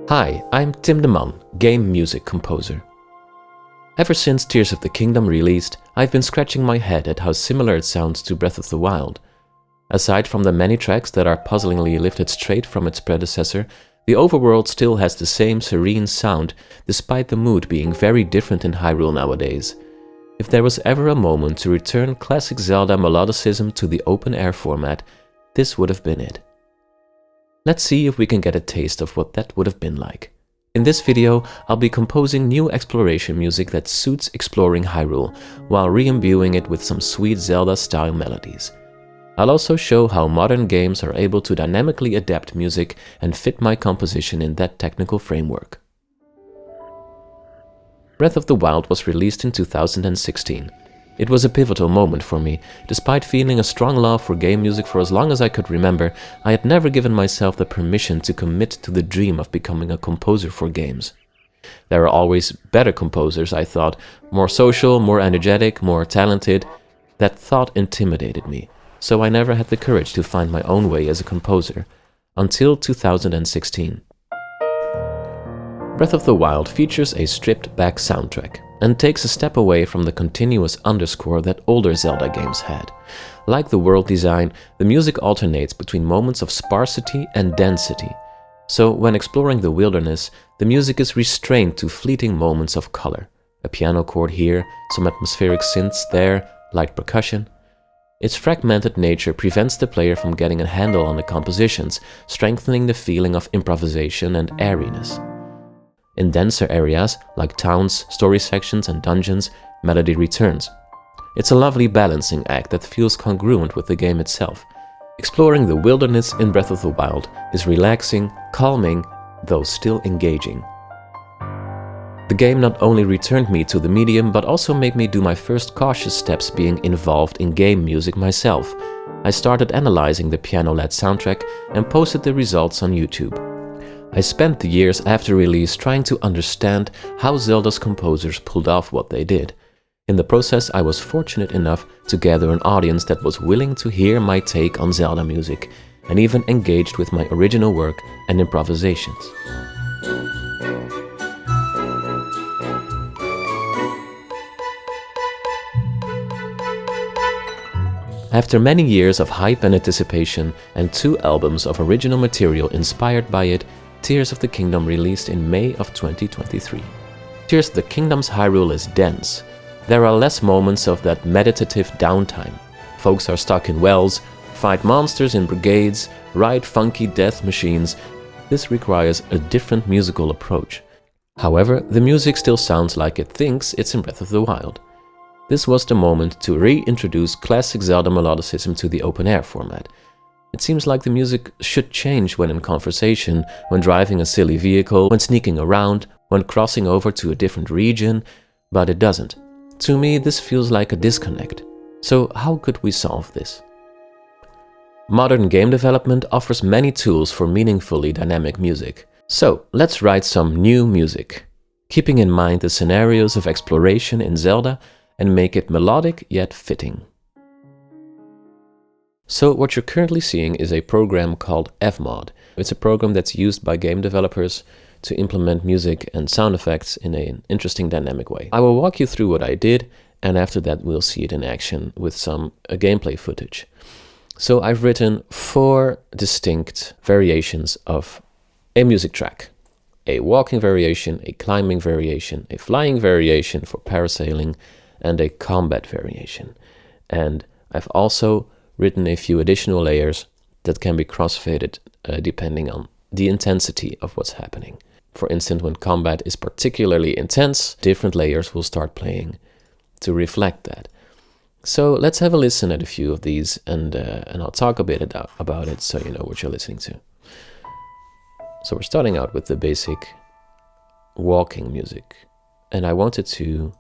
Hi, I'm Tim de Man, game music composer. Ever since Tears of the Kingdom released, I've been scratching my head at how similar it sounds to Breath of the Wild. Aside from the many tracks that are puzzlingly lifted straight from its predecessor, the overworld still has the same serene sound, despite the mood being very different in Hyrule nowadays. If there was ever a moment to return classic Zelda melodicism to the open-air format, this would have been it. Let's see if we can get a taste of what that would have been like. In this video, I'll be composing new exploration music that suits exploring Hyrule, while re-imbuing it with some sweet Zelda-style melodies. I'll also show how modern games are able to dynamically adapt music and fit my composition in that technical framework. Breath of the Wild was released in 2016. It was a pivotal moment for me. Despite feeling a strong love for game music for as long as I could remember, I had never given myself the permission to commit to the dream of becoming a composer for games. There are always better composers, I thought, more social, more energetic, more talented. That thought intimidated me, so I never had the courage to find my own way as a composer, until 2016. Breath of the Wild features a stripped-back soundtrack and takes a step away from the continuous underscore that older Zelda games had. Like the world design, the music alternates between moments of sparsity and density. So when exploring the wilderness, the music is restrained to fleeting moments of color. A piano chord here, some atmospheric synths there, light percussion. Its fragmented nature prevents the player from getting a handle on the compositions, strengthening the feeling of improvisation and airiness. In denser areas, like towns, story sections and dungeons, melody returns. It's a lovely balancing act that feels congruent with the game itself. Exploring the wilderness in Breath of the Wild is relaxing, calming, though still engaging. The game not only returned me to the medium, but also made me do my first cautious steps being involved in game music myself. I started analyzing the piano-led soundtrack and posted the results on YouTube. I spent the years after release trying to understand how Zelda's composers pulled off what they did. In the process, I was fortunate enough to gather an audience that was willing to hear my take on Zelda music, and even engaged with my original work and improvisations. After many years of hype and anticipation, and 2 albums of original material inspired by it, Tears of the Kingdom released in May of 2023. Tears of the Kingdom's Hyrule is dense. There are less moments of that meditative downtime. Folks are stuck in wells, fight monsters in brigades, ride funky death machines. This requires a different musical approach. However, the music still sounds like it thinks it's in Breath of the Wild. This was the moment to reintroduce classic Zelda melodicism to the open-air format. It seems like the music should change when in conversation, when driving a silly vehicle, when sneaking around, when crossing over to a different region, but it doesn't. To me, this feels like a disconnect. So how could we solve this? Modern game development offers many tools for meaningfully dynamic music. So let's write some new music, keeping in mind the scenarios of exploration in Zelda and make it melodic yet fitting. So what you're currently seeing is a program called Fmod. It's a program that's used by game developers to implement music and sound effects in an interesting dynamic way. I will walk you through what I did, and after that we'll see it in action with some gameplay footage. So I've written 4 distinct variations of a music track. A walking variation, a climbing variation, a flying variation for parasailing, and a combat variation. And I've also written a few additional layers that can be crossfaded depending on the intensity of what's happening. For instance, when combat is particularly intense, different layers will start playing to reflect that. So let's have a listen at a few of these, and I'll talk a bit about it so you know what you're listening to. So we're starting out with the basic walking music, and I wanted to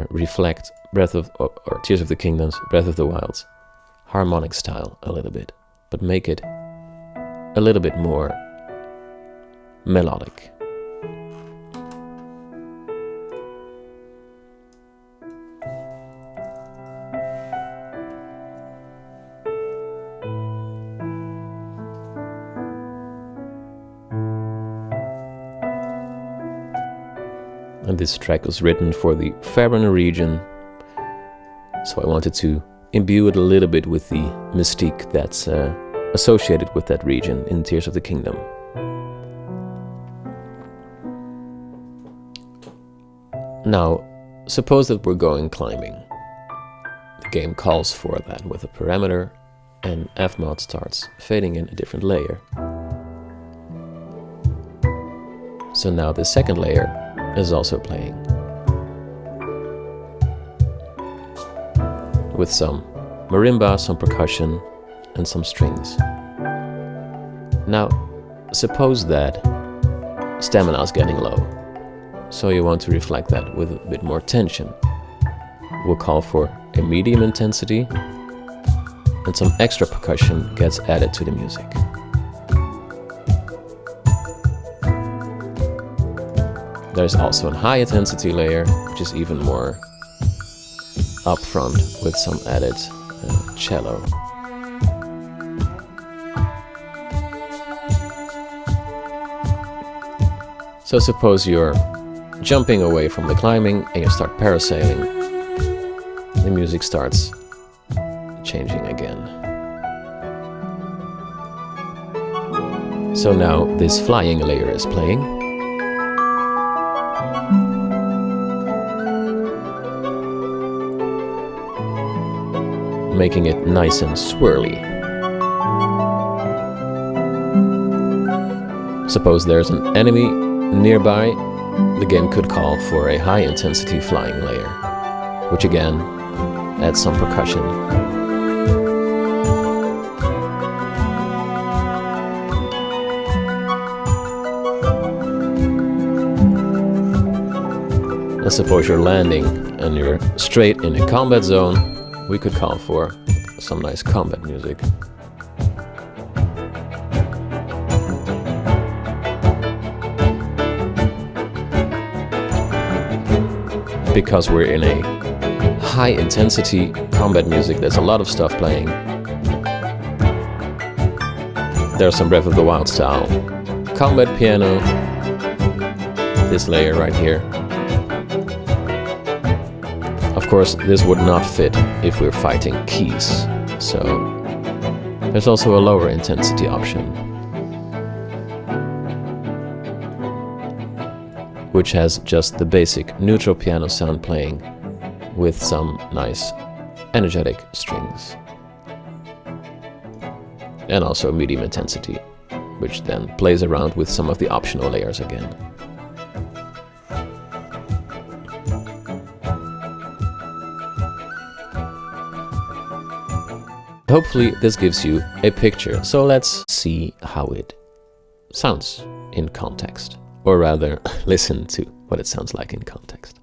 reflect or Tears of the Kingdom's Breath of the Wild's harmonic style a little bit, but make it a little bit more melodic. And this track was written for the Faerun region, so I wanted to imbue it a little bit with the mystique that's associated with that region in Tears of the Kingdom. Now, suppose that we're going climbing. The game calls for that with a parameter, and Fmod starts fading in a different layer. So now the second layer is also playing, with some marimba, some percussion, and some strings. Now, suppose that stamina is getting low, so you want to reflect that with a bit more tension. We'll call for a medium intensity, and some extra percussion gets added to the music. There's also a high intensity layer, which is even more upfront with some added cello. So suppose you're jumping away from the climbing and you start parasailing. The music starts changing again. So now this flying layer is playing. Making it nice and swirly. Suppose there's an enemy nearby, the game could call for a high intensity flying layer, which again adds some percussion. And suppose you're landing and you're straight in a combat zone, we could call for some nice combat music. Because we're in a high intensity combat music, there's a lot of stuff playing. There's some Breath of the Wild style combat piano, this layer right here. Of course, this would not fit if we're fighting keys, so there's also a lower intensity option, which has just the basic neutral piano sound playing with some nice energetic strings. And also medium intensity, which then plays around with some of the optional layers again. Hopefully this gives you a picture, so let's see how it sounds in context. Or rather, listen to what it sounds like in context.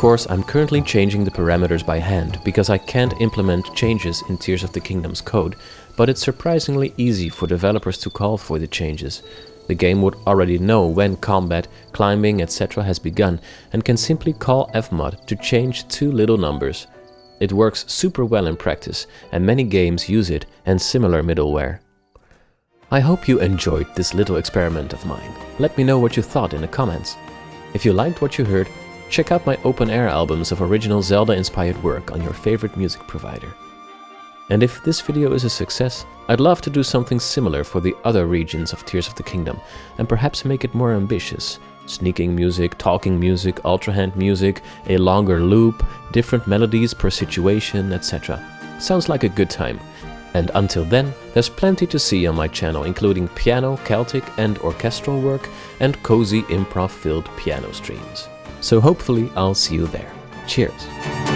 course, I'm currently changing the parameters by hand because I can't implement changes in Tears of the Kingdom's code, but it's surprisingly easy for developers to call for the changes. The game would already know when combat, climbing, etc. has begun and can simply call fmod to change 2 little numbers. It works super well in practice, and many games use it and similar middleware. I hope you enjoyed this little experiment of mine. Let me know what you thought in the comments. If you liked what you heard, check out my open-air albums of original Zelda-inspired work on your favorite music provider. And if this video is a success, I'd love to do something similar for the other regions of Tears of the Kingdom, and perhaps make it more ambitious. Sneaking music, talking music, ultra hand music, a longer loop, different melodies per situation, etc. Sounds like a good time. And until then, there's plenty to see on my channel, including piano, Celtic and orchestral work, and cozy improv-filled piano streams. So hopefully I'll see you there. Cheers!